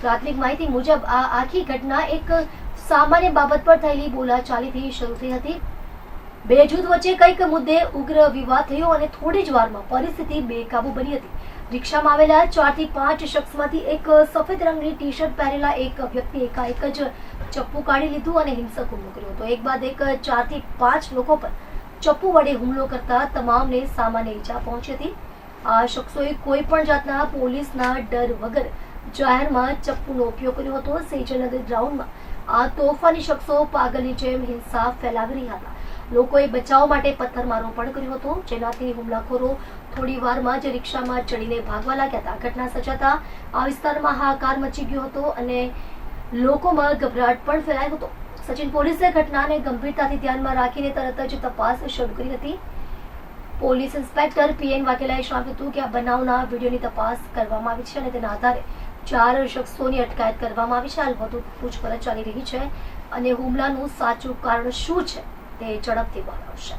પ્રાથમિક માહિતી મુજબ આ આખી ઘટના એક સામાન્ય બાબત પર થયેલી બોલાચાલીથી શરૂ થઈ હતી. બે જૂથ વચ્ચે કંઈક મુદ્દે ઉગ્ર વિવાદ થયો અને થોડી જ વારમાં પરિસ્થિતિ બેકાબુ બની હતી. રિક્ષામાં આવેલા 4 થી 5 શખ્સમાંથી એક સફેદ રંગની ટી શર્ટ પહેરેલા એક વ્યક્તિ એકાએક જ ચપ્પુ કાઢી લીધું અને હિંસક હુમલો કર્યો હતો. એક બાદ એક 4 થી 5 લોકો પર ચપ્પુ વડે હુમલો કરતા તમામને સામાન્ય ઈજા પહોંચી હતી. આ શખ્સોએ કોઈ પણ જાતના પોલીસના ડર વગર જાહેરમાં ચપ્પુનો ઉપયોગ કર્યો હતો. સેજલનગર ગ્રાઉન્ડમાં આ તોફાની શખ્સો પાગલની જેમ હિંસા ફેલાવી રહ્યા હતા. લોકોએ બચાવ માટે પથ્થરમારો પણ કર્યો હતો, જેનાથી હુમલાખોરો થોડી વારમાં જ રિક્ષામાં ચડીને ભાગવા લાગ્યા હતા. ઘટના સર્જાતા આ વિસ્તારમાં હાહાકાર મચી ગયો હતો અને લોકોમાં ગભરાટ પણ ફેલાયો હતો. સચિન પોલીસે ઘટનાને ગંભીરતાથી ધ્યાનમાં રાખીને તરત જ તપાસ શરૂ કરી હતી. પોલીસ ઇન્સ્પેક્ટર પીએન વાઘેલાએ જણાવ્યું હતું કે આ બનાવના વિડીયોની તપાસ કરવામાં આવી છે અને તેના આધારે 4 શખ્સોની અટકાયત કરવામાં આવી છે. હાલ વધુ પૂછપરછ ચાલી રહી છે અને હુમલાનું સાચું કારણ શું છે તે ઝડપથી બહાર આવશે.